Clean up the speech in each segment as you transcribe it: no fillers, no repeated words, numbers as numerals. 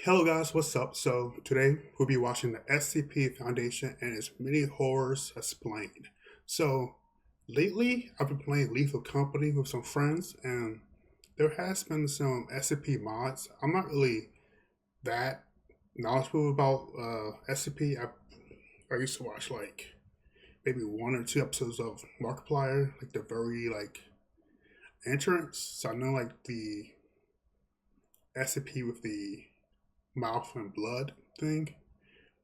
Hello guys, what's up? So today we'll be watching the SCP Foundation and its many horrors explained. So lately I've been playing Lethal Company with some friends and there has been some SCP mods. I'm not really that knowledgeable about SCP. I used to watch like maybe one or two episodes of Markiplier, like the very like entrance. So I know like the SCP with the mouth and blood thing.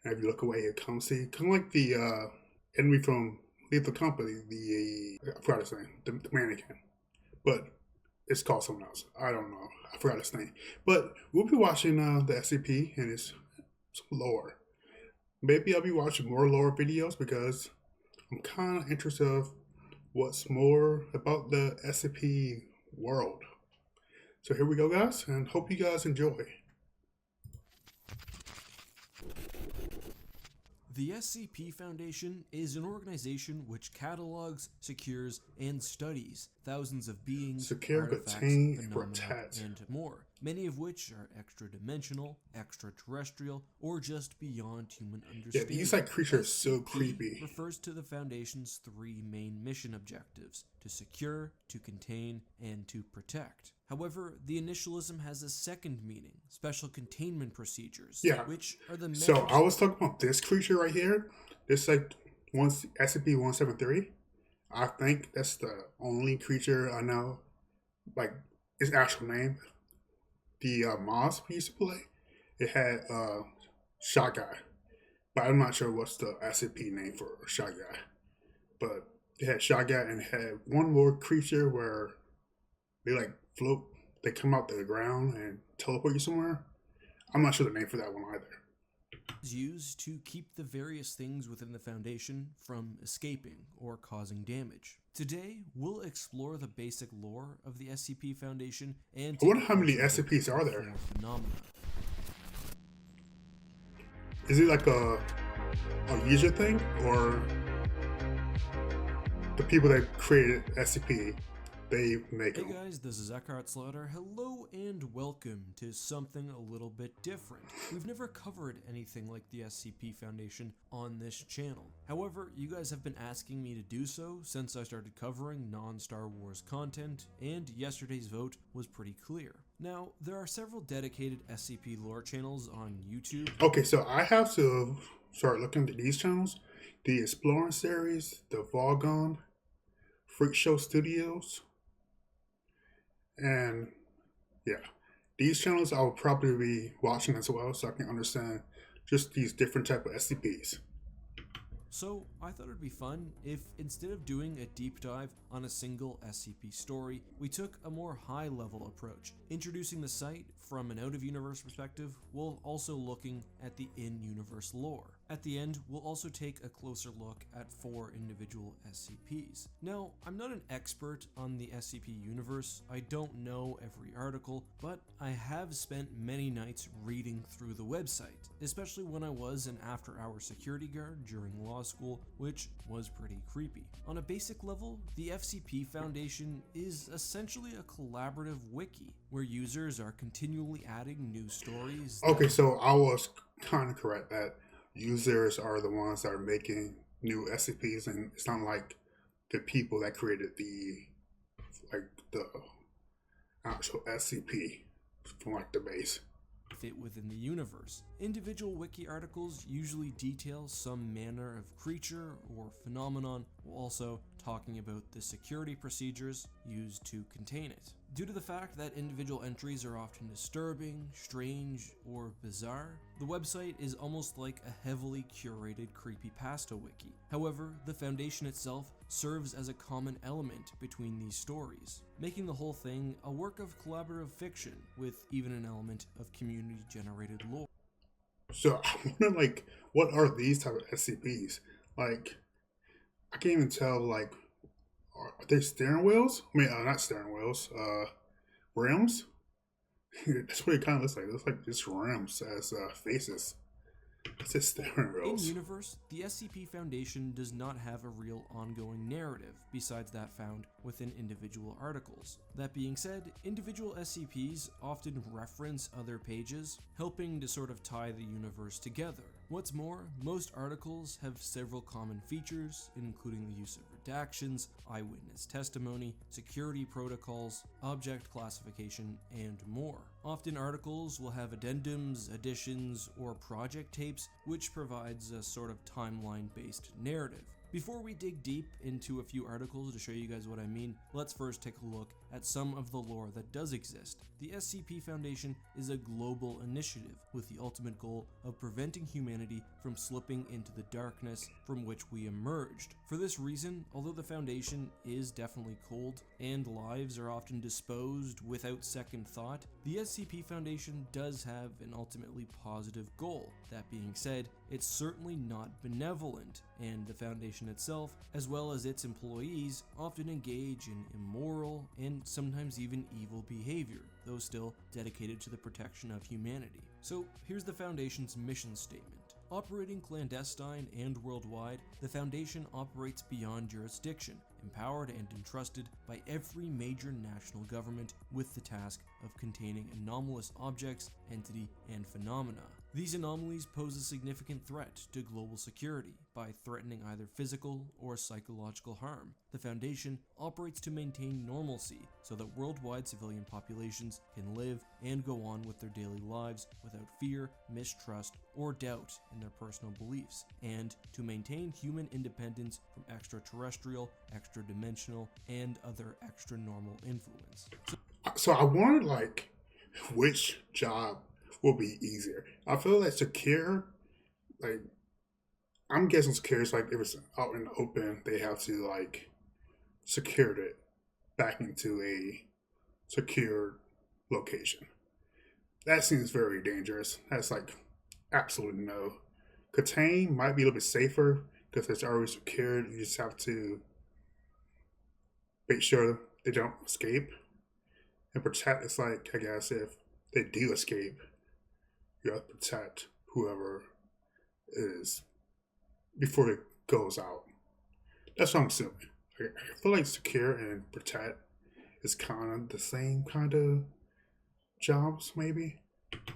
And if you look away, it comes. See, kind of like the enemy from Leave the Company. I forgot his name. The mannequin, but it's called something else. I don't know. I forgot his name. But we'll be watching the SCP and its lore. Maybe I'll be watching more lore videos because I'm kind of interested of what's more about the SCP world. So here we go, guys, and hope you guys enjoy. The SCP Foundation is an organization which catalogs, secures, and studies thousands of beings, Secure, artifacts, contain, and phenomena, protect. and more, many of which are extra-dimensional, extraterrestrial, or just beyond human Yeah, understanding. these like creatures are so SCP creepy. refers to the Foundation's three main mission objectives: to secure, to contain, and to protect. However, the initialism has a second meaning: special containment procedures, Yeah. which are the So measures I was talking about this creature right here. This like SCP-173. I think that's the only creature I know. Like its actual name. The Moss we used to play. It had Shot Guy, but I'm not sure what's the SCP name for Shot Guy. But it had Shot Guy and it had one more creature where they like float. They come out the ground and teleport you somewhere. I'm not sure the name for that one either. is used to keep the various things within the Foundation from escaping or causing damage. Today, we'll explore the basic lore of the SCP Foundation and I wonder how many SCPs are there. phenomena. Is it like a user thing or the people that created SCP they make Hey them? guys, this is Eckhart Slaughter. Hello and welcome to something a little bit different. We've never covered anything like the SCP Foundation on this channel. However, you guys have been asking me to do so since I started covering non-Star Wars content, and yesterday's vote was pretty clear. Now, there are several dedicated SCP lore channels on YouTube. Okay, so I have to start looking at these channels: the Exploring series, the Vogon, Freak Show Studios, and yeah, these channels I will probably be watching as well, so I can understand just these different type of SCPs. So, I thought it'd be fun if, instead of doing a deep dive on a single SCP story, we took a more high-level approach, introducing the site from an out-of-universe perspective while also looking at the in-universe lore. At the end, we'll also take a closer look at 4 individual SCPs. Now, I'm not an expert on the SCP universe, I don't know every article, but I have spent many nights reading through the website, especially when I was an after-hours security guard during law school, which was pretty creepy. On a basic level, the FCP Foundation is essentially a collaborative wiki, where users are continually adding new stories. Okay, so I was kind of correct that users are the ones that are making new SCPs, and it's not like the people that created the actual SCP from like the base. Fit within the universe. Individual wiki articles usually detail some manner of creature or phenomenon, while also talking about the security procedures used to contain it. Due to the fact that individual entries are often disturbing, strange, or bizarre, the website is almost like a heavily curated creepypasta wiki. However, the Foundation itself serves as a common element between these stories, making the whole thing a work of collaborative fiction with even an element of community-generated lore. So I wonder, like, what are these type of SCPs? Like, I can't even tell. Like, are they steering wheels? I mean, not steering wheels. Rims. That's what it kind of looks like. It looks like just rims as faces. It's just staring In rails. universe, the SCP Foundation does not have a real ongoing narrative besides that found within individual articles. That being said, individual SCPs often reference other pages, helping to sort of tie the universe together. What's more, most articles have several common features, including the use of redactions, eyewitness testimony, security protocols, object classification, and more. Often articles will have addendums, additions, or project tapes, which provides a sort of timeline-based narrative. Before we dig deep into a few articles to show you guys what I mean, let's first take a look at some of the lore that does exist. The SCP Foundation is a global initiative with the ultimate goal of preventing humanity from slipping into the darkness from which we emerged. For this reason, although the Foundation is definitely cold and lives are often disposed without second thought, the SCP Foundation does have an ultimately positive goal. That being said, it's certainly not benevolent, and the Foundation itself, as well as its employees, often engage in immoral and sometimes even evil behavior, though still dedicated to the protection of humanity. So here's the Foundation's mission statement. Operating clandestine and worldwide, the Foundation operates beyond jurisdiction, empowered and entrusted by every major national government with the task of containing anomalous objects, entity, and phenomena. These anomalies pose a significant threat to global security by threatening either physical or psychological harm. The Foundation operates to maintain normalcy so that worldwide civilian populations can live and go on with their daily lives without fear, mistrust, or doubt in their personal beliefs, and to maintain human independence from extraterrestrial, extra-dimensional, and other extra-normal influence. So I wonder, like, which job will be easier. I feel like secure, like, I'm guessing secure is like if it's out in the open, they have to like secure it back into a secure location. That seems very dangerous. That's like absolutely no. Contain might be a little bit safer because it's already secured. You just have to make sure they don't escape. And protect, it's like, I guess, if they do escape, you have to protect whoever is before it goes out. That's what I'm assuming. I feel like secure and protect is kind of the same kind of jobs, maybe.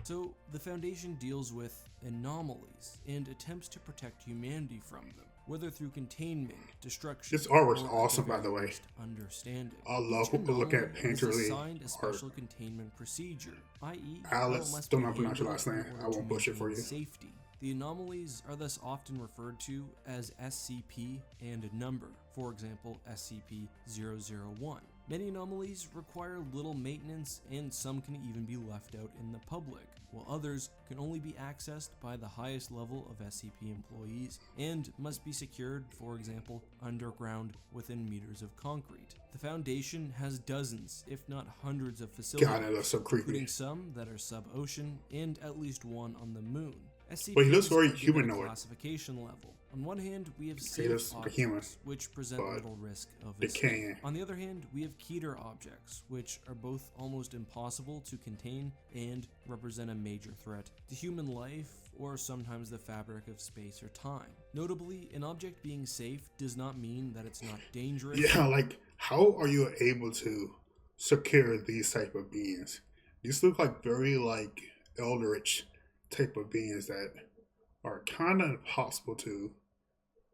So, the Foundation deals with anomalies and attempts to protect humanity from them, whether through containment, destruction, This artwork's or awesome, at the by the very way. least, understanding. I love Each looking at anomaly is painterly assigned a art. special containment procedure, i.e., how it Alice, must don't be know how to pronounce your last handled name. in I order won't to butcher it for maintain you. safety. The anomalies are thus often referred to as SCP and a number, for example SCP-001. Many anomalies require little maintenance and some can even be left out in the public, while others can only be accessed by the highest level of SCP employees and must be secured, for example, underground within meters of concrete. The Foundation has dozens, if not hundreds of facilities, God, that looks so creepy. including some that are sub-ocean and at least one on the moon. SCPs But he looks very are given a humanoid. classification level. On one hand, we have He safe looks like a objects, human, which present but little risk of they escape. can. On the other hand, we have Kischur objects, which are both almost impossible to contain and represent a major threat to human life or sometimes the fabric of space or time. Notably, an object being safe does not mean that it's not dangerous. Yeah, like, how are you able to secure these type of beings? These look like very, like, eldritch type of beings that are kind of impossible to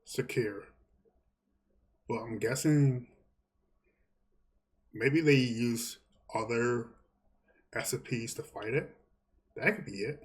secure. But I'm guessing maybe they use other SCPs to fight it. That could be it.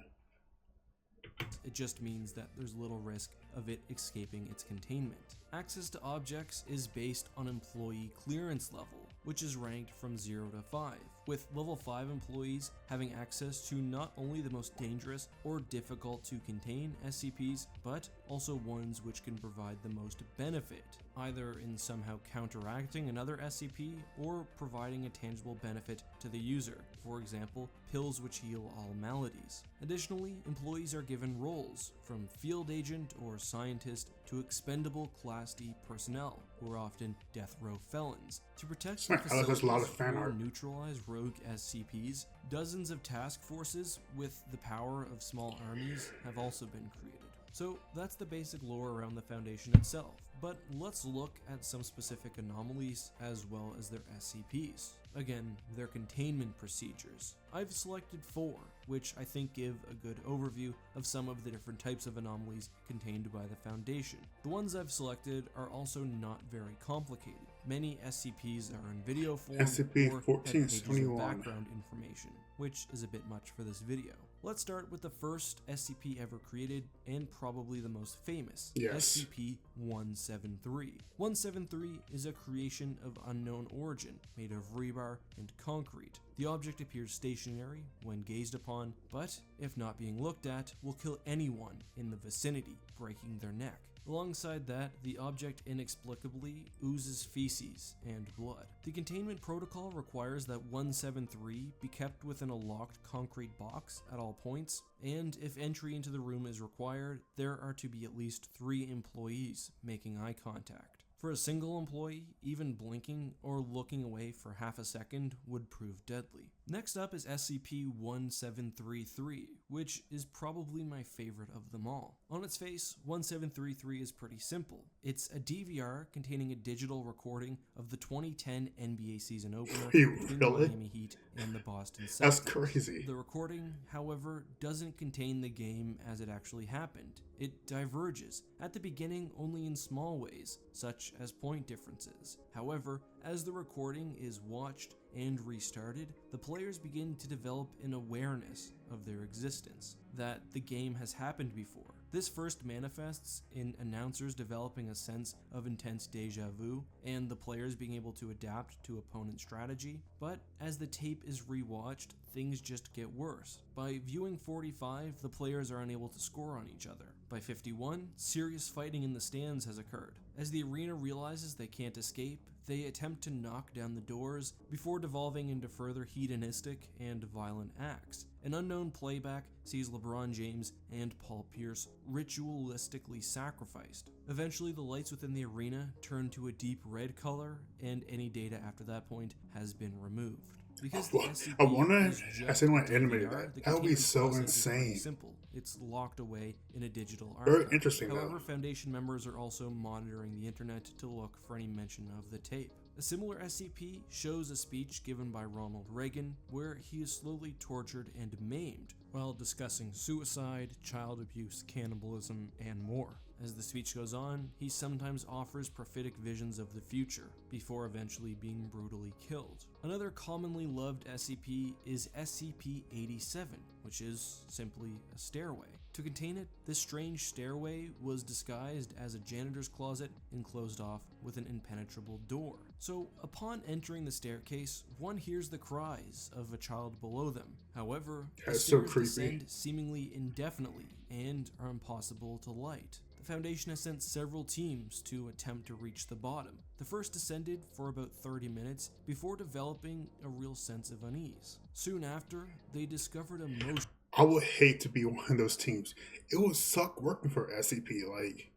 It just means that there's little risk of it escaping its containment. Access to objects is based on employee clearance level, which is ranked from 0 to 5, with level 5 employees having access to not only the most dangerous or difficult to contain SCPs, but also ones which can provide the most benefit, either in somehow counteracting another SCP or providing a tangible benefit to the user, for example, pills which heal all maladies. Additionally, employees are given roles, from field agent or scientist to expendable Class D personnel, who are often death row felons, to protect the There's a lot of facilities fan or art. neutralize rogue rogue SCPs, dozens of task forces with the power of small armies have also been created. So that's the basic lore around the Foundation itself, but let's look at some specific anomalies as well as their SCPs. Again, their containment procedures. I've selected 4, which I think give a good overview of some of the different types of anomalies contained by the Foundation. The ones I've selected are also not very complicated. Many SCPs are in video form SCP or have pages of 1471. background information, which is a bit much for this video. Let's start with the first SCP ever created and probably the most famous, Yes. SCP-173. 173 is a creation of unknown origin, made of rebar and concrete. The object appears stationary when gazed upon, but if not being looked at, will kill anyone in the vicinity, breaking their neck. Alongside that, the object inexplicably oozes feces and blood. The containment protocol requires that 173 be kept within a locked concrete box at all points, and if entry into the room is required, there are to be at least 3 employees making eye contact. For a single employee, even blinking or looking away for half a second would prove deadly. Next up is SCP-1733, which is probably my favorite of them all. On its face, 1733 is pretty simple. It's a DVR containing a digital recording of the 2010 NBA season opener between the Really? Miami Heat and the Boston Celtics. That's crazy. The recording, however, doesn't contain the game as it actually happened. It diverges, at the beginning only in small ways, such as point differences. However, as the recording is watched and restarted, the players begin to develop an awareness of their existence, that the game has happened before. This first manifests in announcers developing a sense of intense deja vu and the players being able to adapt to opponent strategy, but as the tape is rewatched, things just get worse. By viewing 45, the players are unable to score on each other. By 51, serious fighting in the stands has occurred. As the arena realizes they can't escape, they attempt to knock down the doors before devolving into further hedonistic and violent acts. An unknown playback sees LeBron James and Paul Pierce ritualistically sacrificed. Eventually, the lights within the arena turn to a deep red color, and any data after that point has been removed. Because the SCP I wonder is if just anyone a DVR, animated that. the That would be containment so process is pretty insane. simple. It's locked away in a digital Very archive. interesting, though. However, Foundation members are also monitoring the internet to look for any mention of the tape. A similar SCP shows a speech given by Ronald Reagan where he is slowly tortured and maimed while discussing suicide, child abuse, cannibalism, and more. As the speech goes on, he sometimes offers prophetic visions of the future, before eventually being brutally killed. Another commonly loved SCP is SCP-87, which is simply a stairway. To contain it, this strange stairway was disguised as a janitor's closet and closed off with an impenetrable door. So, upon entering the staircase, one hears the cries of a child below them. However, the That's so stairs creepy. descend seemingly indefinitely and are impossible to light. The Foundation has sent several teams to attempt to reach the bottom. The first descended for about 30 minutes before developing a real sense of unease. Soon after, they discovered a motion. I would hate to be one of those teams. It would suck working for SCP. Like,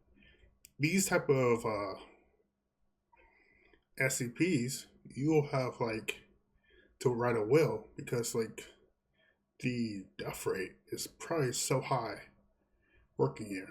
these type of SCPs, you'll have like to write a will because like the death rate is probably so high working here.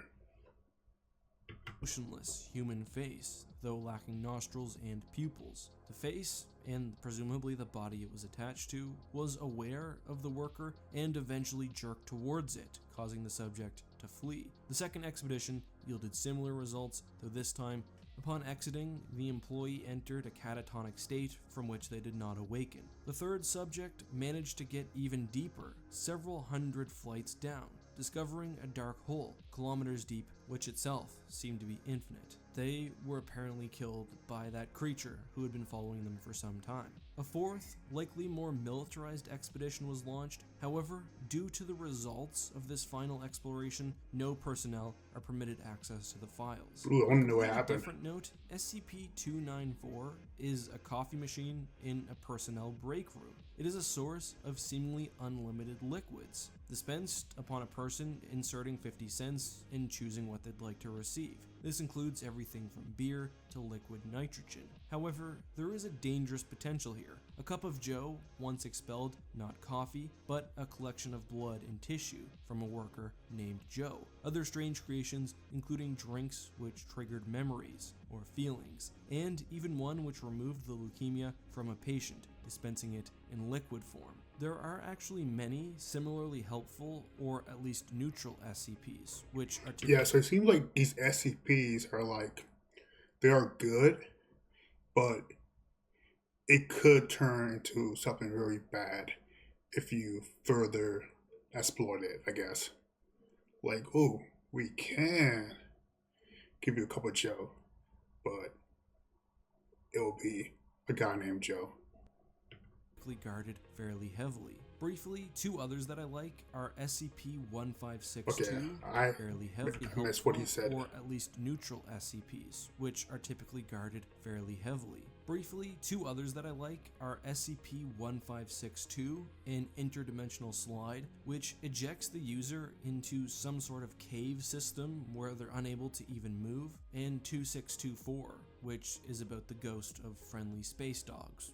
Motionless human face, though lacking nostrils and pupils. The face, and presumably the body it was attached to, was aware of the worker and eventually jerked towards it, causing the subject to flee. The second expedition yielded similar results, though this time, upon exiting, the employee entered a catatonic state from which they did not awaken. The third subject managed to get even deeper, several hundred flights down, discovering a dark hole, kilometers deep, which itself seemed to be infinite. They were apparently killed by that creature who had been following them for some time. A fourth, likely more militarized expedition was launched. However, due to the results of this final exploration, no personnel are permitted access to the files. Ooh, I On want a to know what completely happened. different note, SCP-294 is a coffee machine in a personnel break room. It is a source of seemingly unlimited liquids, dispensed upon a person inserting 50 cents and choosing what they'd like to receive. This includes everything from beer to liquid nitrogen. However, there is a dangerous potential here. A cup of Joe once expelled not coffee, but a collection of blood and tissue from a worker named Joe. Other strange creations, including drinks which triggered memories or feelings, and even one which removed the leukemia from a patient, dispensing it in liquid form. There are actually many similarly helpful or at least neutral SCPs, which are Yeah, so it seems like these SCPs are like, they are good, but it could turn into something really bad if you further exploit it, I guess. Like, oh, we can give you a cup of Joe, but it will be a guy named Joe. guarded fairly heavily. Briefly, two others that I like are SCP-1562, Okay, I fairly heavily missed what he helpful, said. or at least neutral SCPs, which are typically guarded fairly heavily. Briefly, two others that I like are SCP-1562, an interdimensional slide, which ejects the user into some sort of cave system where they're unable to even move, and 2624, which is about the ghost of friendly space dogs.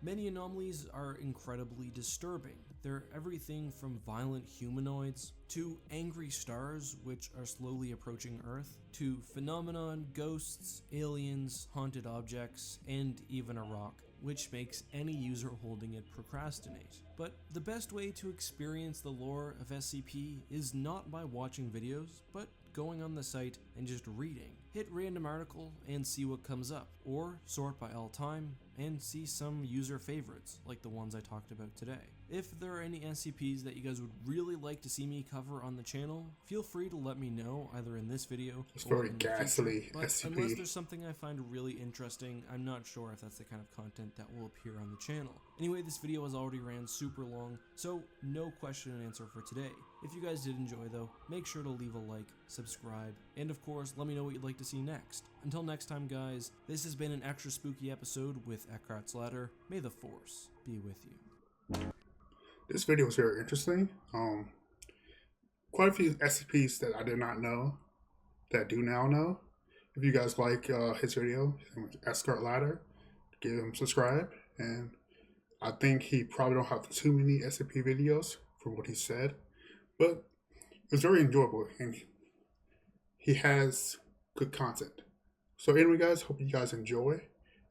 Many anomalies are incredibly disturbing. They're everything from violent humanoids to angry stars which are slowly approaching Earth, to phenomenon, ghosts, aliens, haunted objects, and even a rock, which makes any user holding it procrastinate. But the best way to experience the lore of SCP is not by watching videos, but going on the site and just reading. Hit random article and see what comes up, or sort by all time and see some user favorites like the ones I talked about today. If there are any SCPs that you guys would really like to see me cover on the channel, feel free to let me know either in this video or very in the ghastly future. But SCP. unless there's something I find really interesting, I'm not sure if that's the kind of content that will appear on the channel. Anyway, this video has already ran super long, so no question and answer for today. If you guys did enjoy though, make sure to leave a like, subscribe, and of course, let me know what you'd like to see next. Until next time guys, this has been an extra spooky episode with Eckhart's Ladder. May the Force be with you. This video was very interesting. Quite a few SCPs that I did not know, that I do now know. If you guys like his video, Eckhart's Ladder, give him subscribe. And I think he probably don't have too many SCP videos from what he said, but it was very enjoyable and he has good content. So anyway guys, hope you guys enjoy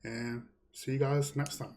and see you guys next time.